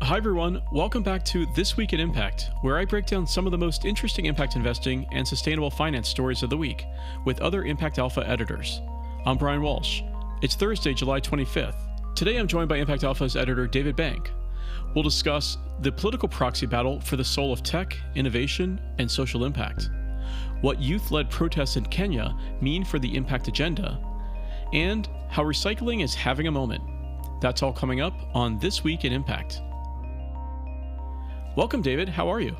Hi everyone, welcome back to This Week in Impact, where I break down some of the most interesting impact investing and sustainable finance stories of the week with other Impact Alpha editors. I'm Brian Walsh. It's Thursday, July 25th. Today I'm joined by Impact Alpha's editor David Bank. We'll discuss the political proxy battle for the soul of tech, innovation, and social impact, what youth-led protests in Kenya mean for the impact agenda, and how recycling is having a moment. That's all coming up on This Week in Impact. Welcome, David. How are you?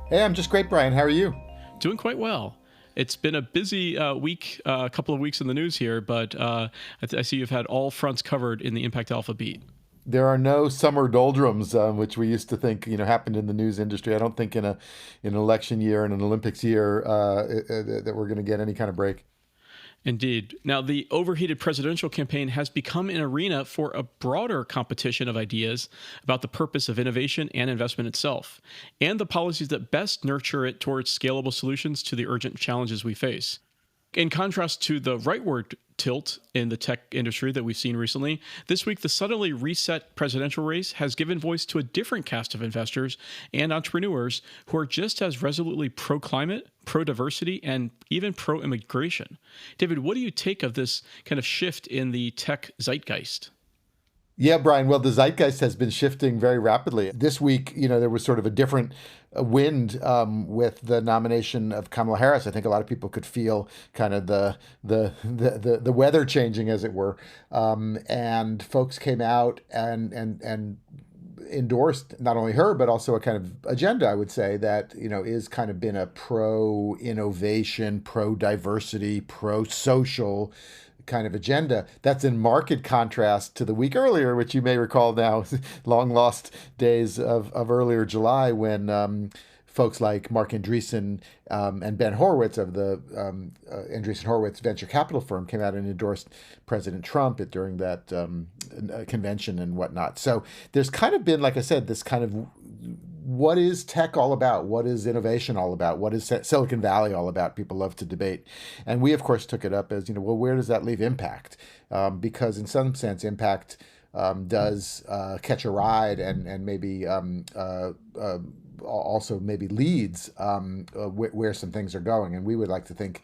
Hey, I'm just great, Brian. How are you? Doing quite well. It's been a busy week, a couple of weeks in the news here, but I see you've had all fronts covered in the Impact Alpha beat. There are no summer doldrums, which we used to think happened in the news industry. I don't think in an election year and an Olympics year that we're going to get any kind of break. Indeed. Now, the overheated presidential campaign has become an arena for a broader competition of ideas about the purpose of innovation and investment itself, and the policies that best nurture it towards scalable solutions to the urgent challenges we face. In contrast to the rightward tilt in the tech industry that we've seen recently, this week the suddenly reset presidential race has given voice to a different cast of investors and entrepreneurs who are just as resolutely pro-climate, pro-diversity, and even pro-immigration. David, what do you take of this kind of shift in the tech zeitgeist? Yeah, Brian. Well, the zeitgeist has been shifting very rapidly. This week, there was sort of a different wind with the nomination of Kamala Harris. I think a lot of people could feel kind of the weather changing, as it were, and folks came out and endorsed not only her but also a kind of agenda, I would say, that is kind of been a pro innovation, pro diversity, pro social kind of agenda. That's in marked contrast to the week earlier, which you may recall now, long lost days of earlier July, when folks like Mark Andreessen and Ben Horowitz of the Andreessen Horowitz venture capital firm came out and endorsed President Trump during that convention and whatnot. So there's kind of been, like I said, this kind of, what is tech all about? What is innovation all about? What is Silicon Valley all about? People love to debate. And we, of course, took it up as, well, where does that leave impact? Because in some sense, impact does catch a ride and maybe also maybe leads where some things are going. And we would like to think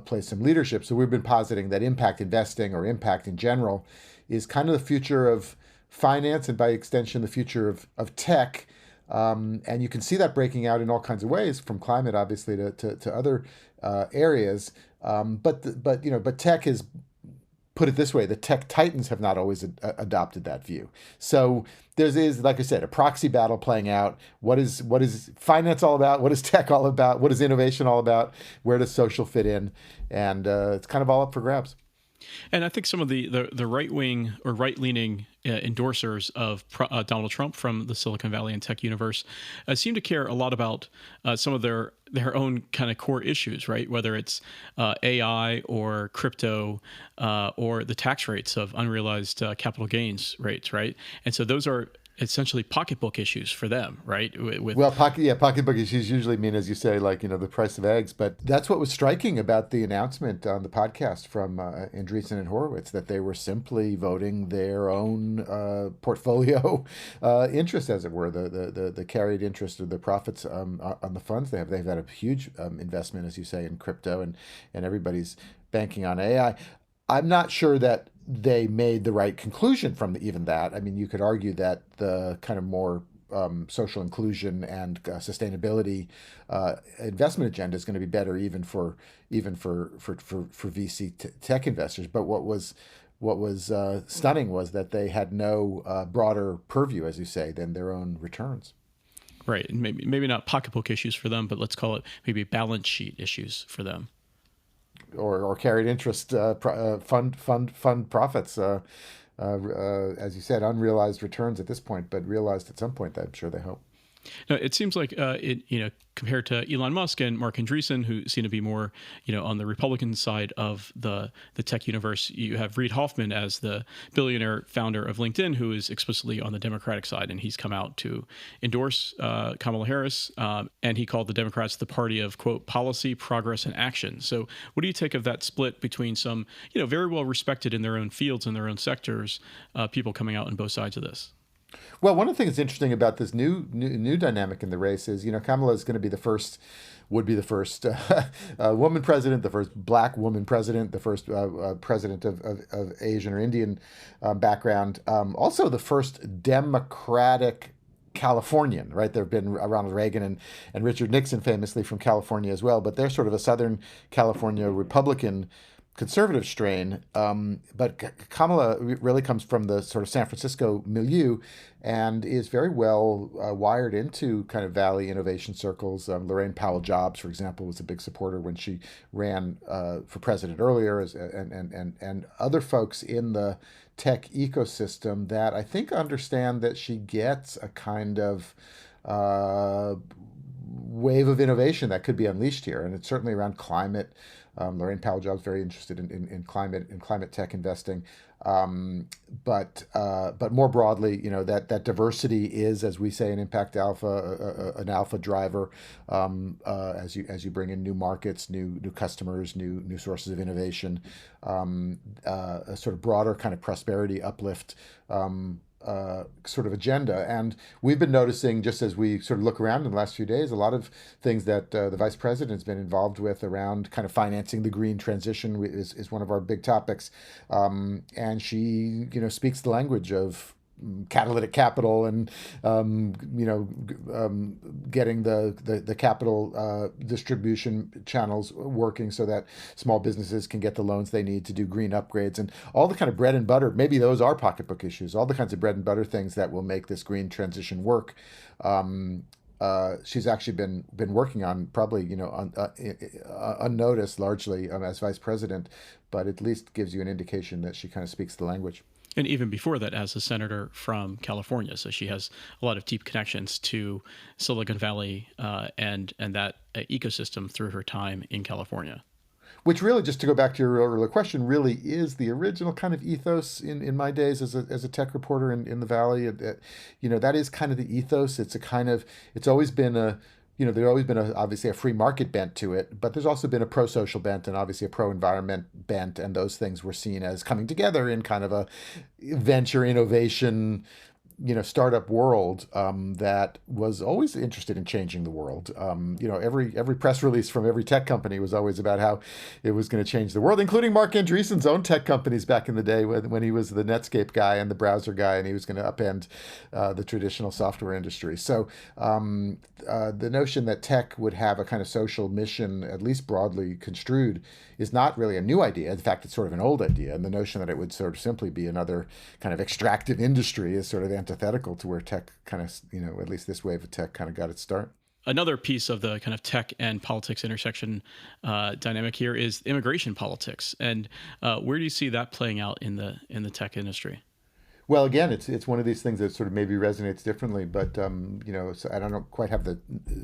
play some leadership. So we've been positing that impact investing, or impact in general, is kind of the future of finance, and by extension, the future of tech. And you can see that breaking out in all kinds of ways, from climate, obviously, to other areas. But tech is, put it this way, the tech titans have not always adopted that view. So is, like I said, a proxy battle playing out. What is finance all about? What is tech all about? What is innovation all about? Where does social fit in? And it's kind of all up for grabs. And I think some of the right-wing or right-leaning endorsers of Donald Trump from the Silicon Valley and tech universe seem to care a lot about some of their own kind of core issues, right? Whether it's AI or crypto or the tax rates of unrealized capital gains rates, right? And so those are essentially pocketbook issues for them, right? Pocketbook issues usually mean, as you say, like, the price of eggs. But that's what was striking about the announcement on the podcast from Andreessen and Horowitz, that they were simply voting their own portfolio interest, as it were, the carried interest of the profits on the funds they have. They've had a huge investment, as you say, in crypto, and everybody's banking on AI. I'm not sure that they made the right conclusion from even that. I mean, you could argue that the kind of more social inclusion and sustainability investment agenda is going to be better even for VC tech investors. But what was stunning was that they had no broader purview, as you say, than their own returns. Right, and maybe not pocketbook issues for them, but let's call it maybe balance sheet issues for them. Or carried interest fund profits, as you said, unrealized returns at this point, but realized at some point, I'm sure they hope. No, it seems like compared to Elon Musk and Mark Andreessen, who seem to be more on the Republican side of the tech universe, you have Reid Hoffman as the billionaire founder of LinkedIn, who is explicitly on the Democratic side, and he's come out to endorse Kamala Harris, and he called the Democrats the party of, quote, policy, progress, and action. So what do you take of that split between some very well respected in their own fields and their own sectors, people coming out on both sides of this? Well, one of the things that's interesting about this new dynamic in the race is, Kamala is going to be the first, would be the first woman president, the first black woman president, the first president of Asian or Indian background, also the first Democratic Californian, right? There have been Ronald Reagan and Richard Nixon famously from California as well, but they're sort of a Southern California Republican conservative strain. But Kamala really comes from the sort of San Francisco milieu and is very well wired into kind of Valley innovation circles. Lorraine Powell Jobs, for example, was a big supporter when she ran for president earlier, and other folks in the tech ecosystem that I think understand that she gets a kind of wave of innovation that could be unleashed here, and it's certainly around climate. Lorraine Powell Jobs very interested in climate tech investing, but more broadly, that diversity is, as we say in Impact Alpha, an alpha driver as you bring in new markets, new customers, new sources of innovation, a sort of broader kind of prosperity uplift. Sort of agenda. And we've been noticing, just as we sort of look around in the last few days, a lot of things that the vice president has been involved with around kind of financing the green transition is one of our big topics. And she, speaks the language of catalytic capital and getting the capital distribution channels working so that small businesses can get the loans they need to do green upgrades and all the kind of bread and butter. Maybe those are pocketbook issues. All the kinds of bread and butter things that will make this green transition work. She's actually been working on, probably unnoticed largely as vice president, but at least gives you an indication that she kind of speaks the language. And even before that, as a senator from California, so she has a lot of deep connections to Silicon Valley and that ecosystem through her time in California. Which really, just to go back to your earlier question, really is the original kind of ethos in my days as a tech reporter in the Valley. That is kind of the ethos. It's always been there's always been obviously a free market bent to it, but there's also been a pro-social bent and obviously a pro-environment bent, and those things were seen as coming together in kind of a venture innovation, startup world that was always interested in changing the world. Every press release from every tech company was always about how it was going to change the world, including Mark Andreessen's own tech companies back in the day when he was the Netscape guy and the browser guy, and he was going to upend the traditional software industry. So the notion that tech would have a kind of social mission, at least broadly construed, is not really a new idea. In fact, it's sort of an old idea. And the notion that it would sort of simply be another kind of extractive industry is sort of antithetical to where tech kind of, at least this wave of tech kind of got its start. Another piece of the kind of tech and politics intersection dynamic here is immigration politics. And where do you see that playing out in the tech industry? Well, again, it's one of these things that sort of maybe resonates differently, but so I don't quite have the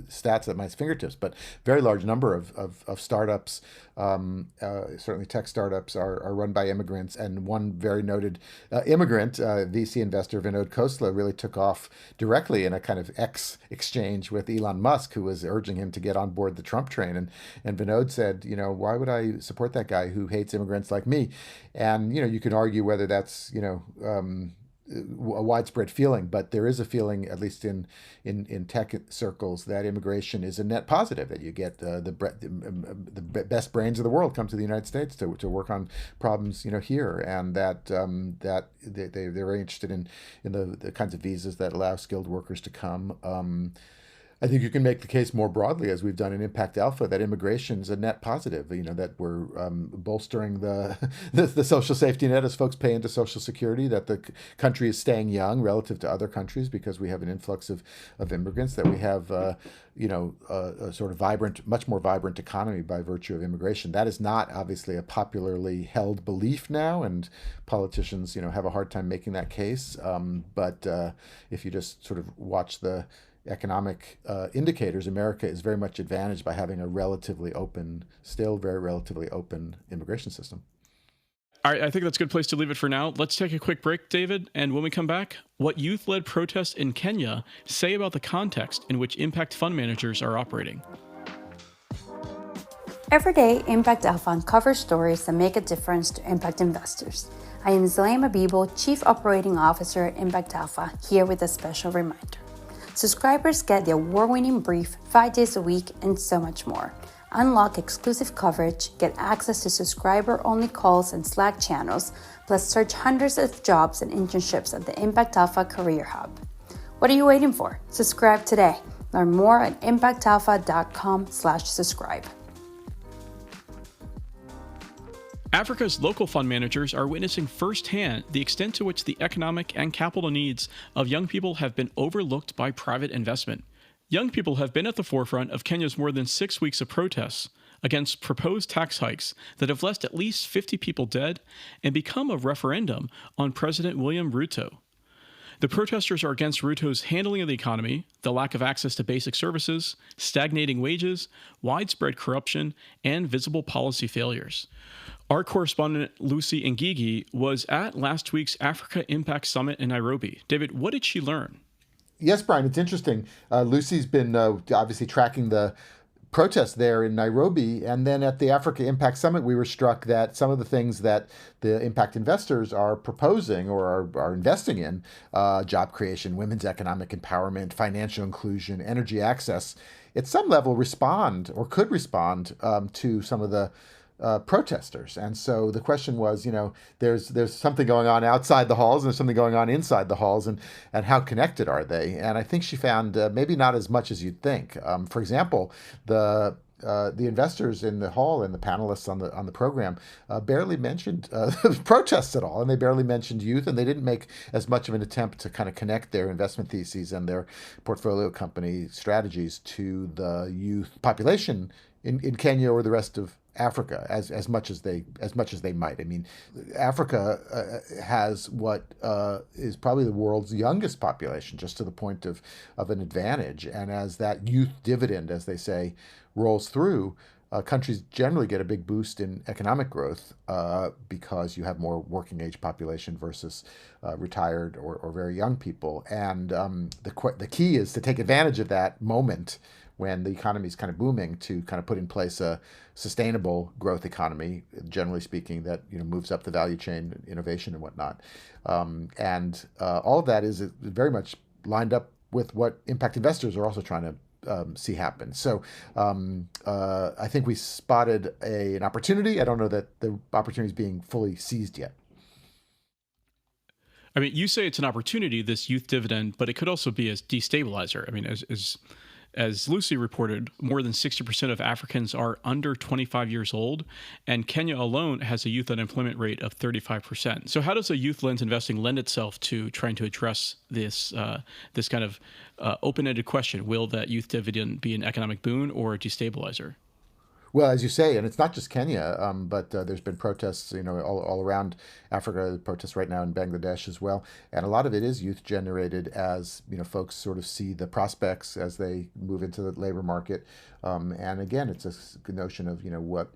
stats at my fingertips, but very large number of startups, certainly tech startups, are run by immigrants, and one very noted immigrant, VC investor Vinod Khosla, really took off directly in a kind of X exchange with Elon Musk, who was urging him to get on board the Trump train, and Vinod said, why would I support that guy who hates immigrants like me? And you can argue whether that's a widespread feeling, but there is a feeling, at least in tech circles, that immigration is a net positive. That you get the best brains of the world come to the United States to work on problems here, and that they're very interested in the kinds of visas that allow skilled workers to come. I think you can make the case more broadly, as we've done in Impact Alpha, that immigration is a net positive. That we're bolstering the social safety net as folks pay into Social Security. That the country is staying young relative to other countries because we have an influx of immigrants. That we have a sort of vibrant, much more vibrant economy by virtue of immigration. That is not obviously a popularly held belief now, and politicians have a hard time making that case. But if you just sort of watch the economic indicators, America is very much advantaged by having a still very relatively open immigration system. All right, I think that's a good place to leave it for now. Let's take a quick break, David, and when we come back, what youth-led protests in Kenya say about the context in which impact fund managers are operating. Every day, Impact Alpha uncovers stories that make a difference to impact investors. I am Zlaima Bibo, Chief Operating Officer at Impact Alpha, here with a special reminder. Subscribers get the award-winning brief 5 days a week and so much more. Unlock exclusive coverage, get access to subscriber-only calls and Slack channels, plus search hundreds of jobs and internships at the Impact Alpha Career Hub. What are you waiting for? Subscribe today. Learn more at impactalpha.com/subscribe. Africa's local fund managers are witnessing firsthand the extent to which the economic and capital needs of young people have been overlooked by private investment. Young people have been at the forefront of Kenya's more than 6 weeks of protests against proposed tax hikes that have left at least 50 people dead and become a referendum on President William Ruto. The protesters are against Ruto's handling of the economy, the lack of access to basic services, stagnating wages, widespread corruption, and visible policy failures. Our correspondent Lucy Ngigi was at last week's Africa Impact Summit in Nairobi. David, what did she learn? Yes, Brian, it's interesting. Lucy's been obviously tracking the protests there in Nairobi. And then at the Africa Impact Summit, we were struck that some of the things that the impact investors are proposing or are investing in, job creation, women's economic empowerment, financial inclusion, energy access, at some level respond or could respond to some of the protesters. And so the question was, there's something going on outside the halls and there's something going on inside the halls, and how connected are they? And I think she found maybe not as much as you'd think. For example, the investors in the hall and the panelists on the program barely mentioned protests at all, and they barely mentioned youth, and they didn't make as much of an attempt to kind of connect their investment theses and their portfolio company strategies to the youth population in Kenya or the rest of Africa as much as they might. I mean, Africa has what is probably the world's youngest population, just to the point of an advantage. And as that youth dividend, as they say, rolls through, countries generally get a big boost in economic growth because you have more working age population versus retired or very young people. And the key is to take advantage of that moment when the economy is kind of booming, to kind of put in place a sustainable growth economy, generally speaking, that moves up the value chain, innovation and whatnot. And all of that is very much lined up with what impact investors are also trying to see happen. So I think we spotted an opportunity. I don't know that the opportunity is being fully seized yet. I mean, you say it's an opportunity, this youth dividend, but it could also be a destabilizer. I mean, as Lucy reported, more than 60% of Africans are under 25 years old, and Kenya alone has a youth unemployment rate of 35%. So how does a youth lens investing lend itself to trying to address this kind of open-ended question? Will that youth dividend be an economic boon or a destabilizer? Well, as you say, and it's not just Kenya, but there's been protests, all around Africa, protests right now in Bangladesh as well. And a lot of it is youth generated as, folks sort of see the prospects as they move into the labor market. And again, it's a notion of, what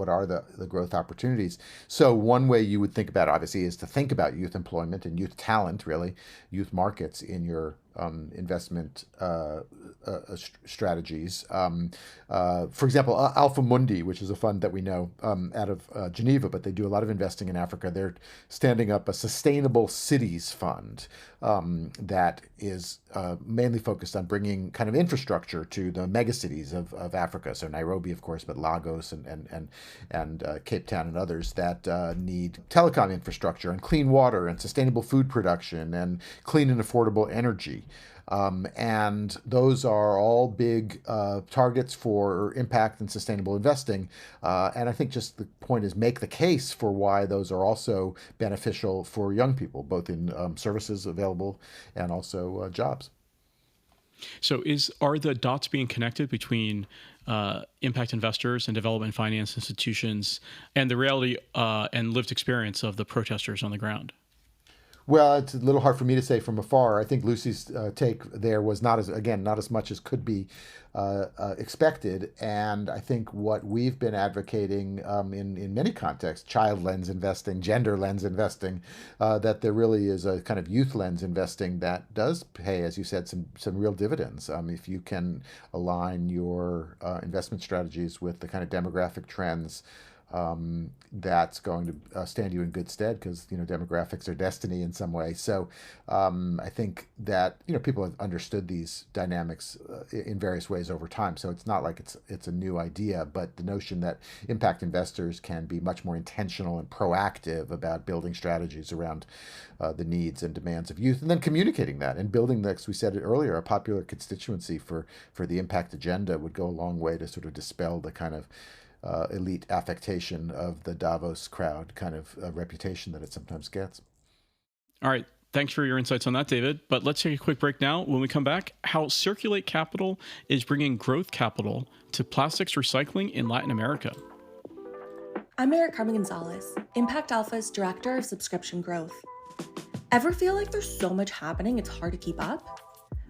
are the growth opportunities. So one way you would think about it, obviously, is to think about youth employment and youth talent, really, youth markets in your investment strategies. For example, Alpha Mundi, which is a fund that we know out of Geneva, but they do a lot of investing in Africa. They're standing up a sustainable cities fund that is mainly focused on bringing kind of infrastructure to the megacities of Africa. So Nairobi, of course, but Lagos and Cape Town and others that need telecom infrastructure and clean water and sustainable food production and clean and affordable energy. And those are all big targets for impact and sustainable investing. And I think just the point is make the case for why those are also beneficial for young people, both in services available and also jobs. So are the dots being connected between impact investors and development finance institutions and the reality and lived experience of the protesters on the ground? Well, it's a little hard for me to say from afar. I think Lucy's take there was not as much as could be expected. And I think what we've been advocating in many contexts, child lens investing, gender lens investing, that there really is a kind of youth lens investing that does pay, as you said, some real dividends. If you can align your investment strategies with the kind of demographic trends that's going to stand you in good stead because demographics are destiny in some way. So I think that people have understood these dynamics in various ways over time. So it's not like it's a new idea, but the notion that impact investors can be much more intentional and proactive about building strategies around the needs and demands of youth, and then communicating that and building, as we said earlier, a popular constituency for the impact agenda would go a long way to sort of dispel the kind of elite affectation of the Davos crowd kind of reputation that it sometimes gets. All right. Thanks for your insights on that, David. But let's take a quick break now. When we come back, how Circulate Capital is bringing growth capital to plastics recycling in Latin America. I'm Eric Carmen Gonzalez, Impact Alpha's Director of Subscription Growth. Ever feel like there's so much happening it's hard to keep up?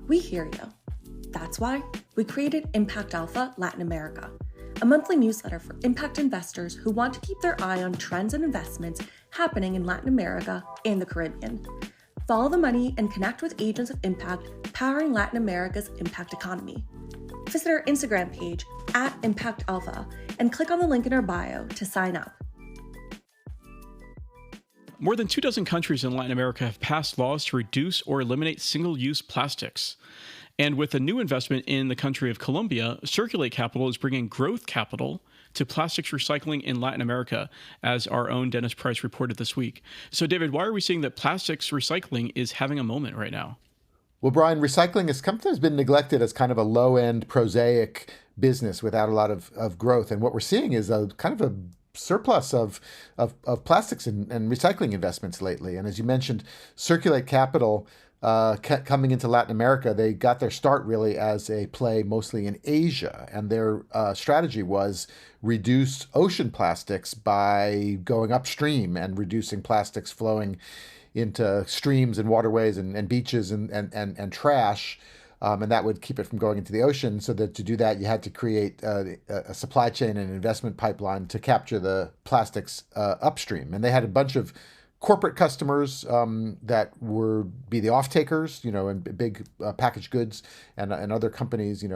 We hear you. That's why we created Impact Alpha Latin America, a monthly newsletter for impact investors who want to keep their eye on trends and investments happening in Latin America and the Caribbean. Follow the money and connect with agents of impact powering Latin America's impact economy. Visit our Instagram page @Impact Alpha and click on the link in our bio to sign up. More than 24 countries in Latin America have passed laws to reduce or eliminate single-use plastics. And with a new investment in the country of Colombia, Circulate Capital is bringing growth capital to plastics recycling in Latin America, as our own Dennis Price reported this week. So, David, why are we seeing that plastics recycling is having a moment right now? Well, Brian, recycling has sometimes been neglected as kind of a low-end, prosaic business without a lot of growth. And what we're seeing is a kind of a surplus of plastics and recycling investments lately. And as you mentioned, Circulate Capital coming into Latin America, they got their start really as a play mostly in Asia. And their strategy was reduce ocean plastics by going upstream and reducing plastics flowing into streams and waterways and beaches and trash. And that would keep it from going into the ocean. So that to do that, you had to create a supply chain and investment pipeline to capture the plastics upstream. And they had a bunch of corporate customers that would be the off-takers, and big packaged goods and other companies, the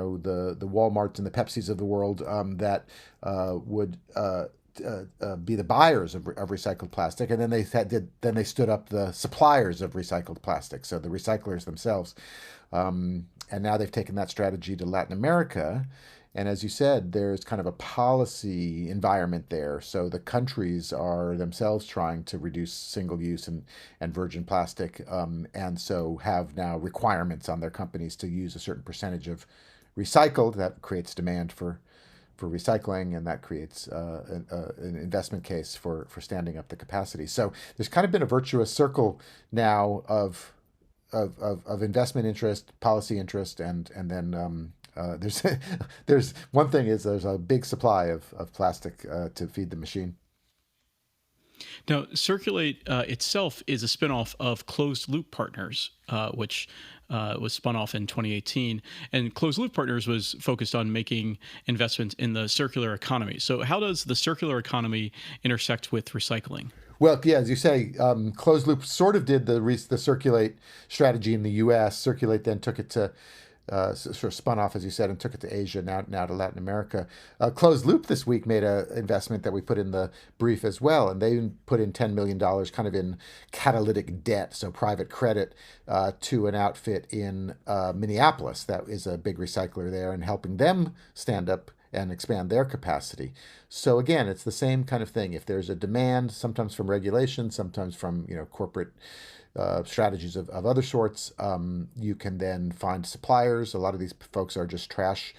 Walmarts and the Pepsis of the world that would be the buyers of recycled plastic, and then they stood up the suppliers of recycled plastic, so the recyclers themselves. And now they've taken that strategy to Latin America. And as you said, there's kind of a policy environment there. So the countries are themselves trying to reduce single-use and virgin plastic, and so have now requirements on their companies to use a certain percentage of recycled. That creates demand for recycling, and that creates an investment case for standing up the capacity. So there's kind of been a virtuous circle now of investment interest, policy interest, and then there's one thing is there's a big supply of plastic to feed the machine. Now, Circulate itself is a spinoff of Closed Loop Partners, which was spun off in 2018. And Closed Loop Partners was focused on making investments in the circular economy. So how does the circular economy intersect with recycling? Well, yeah, as you say, Closed Loop sort of did the Circulate strategy in the U.S. Circulate then took it to sort of spun off, as you said, and took it to Asia, now to Latin America. Closed Loop this week made an investment that we put in the brief as well, and they put in $10 million kind of in catalytic debt, so private credit, to an outfit in Minneapolis that is a big recycler there, and helping them stand up and expand their capacity. So again, it's the same kind of thing. If there's a demand, sometimes from regulation, sometimes from corporate strategies of other sorts, you can then find suppliers. A lot of these folks are just trash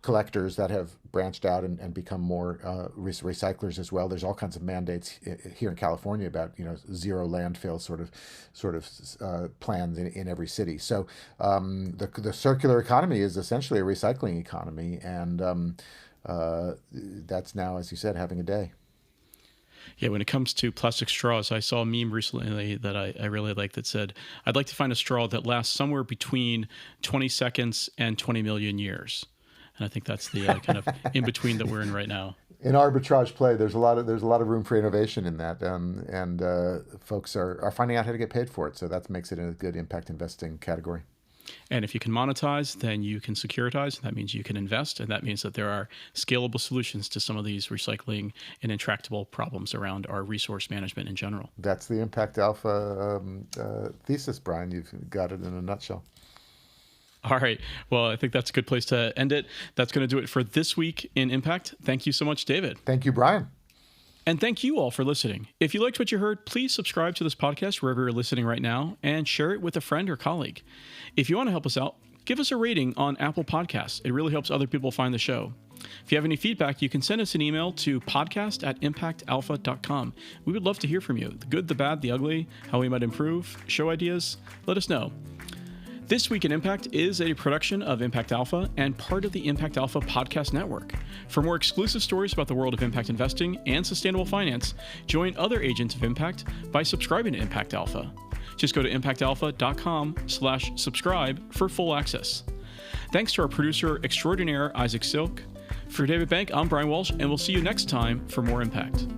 collectors that have branched out and become more recyclers as well. There's all kinds of mandates here in California about zero landfill sort of plans in every city. So the circular economy is essentially a recycling economy, and that's now, as you said, having a day. Yeah, when it comes to plastic straws, I saw a meme recently that I really like that said, I'd like to find a straw that lasts somewhere between 20 seconds and 20 million years. And I think that's the kind of in-between that we're in right now. In arbitrage play, there's a lot of room for innovation in that, and folks are finding out how to get paid for it. So that makes it a good impact investing category. And if you can monetize, then you can securitize. That means you can invest. And that means that there are scalable solutions to some of these recycling and intractable problems around our resource management in general. That's the Impact Alpha thesis, Brian. You've got it in a nutshell. All right. Well, I think that's a good place to end it. That's going to do it for this week in Impact. Thank you so much, David. Thank you, Brian. And thank you all for listening. If you liked what you heard, please subscribe to this podcast wherever you're listening right now and share it with a friend or colleague. If you want to help us out, give us a rating on Apple Podcasts. It really helps other people find the show. If you have any feedback, you can send us an email to podcast@impactalpha.com. We would love to hear from you. The good, the bad, the ugly, how we might improve, show ideas. Let us know. This Week in Impact is a production of Impact Alpha and part of the Impact Alpha Podcast Network. For more exclusive stories about the world of impact investing and sustainable finance, join other agents of impact by subscribing to Impact Alpha. Just go to impactalpha.com/subscribe for full access. Thanks to our producer extraordinaire, Isaac Silk. For David Bank, I'm Brian Walsh, and we'll see you next time for more Impact.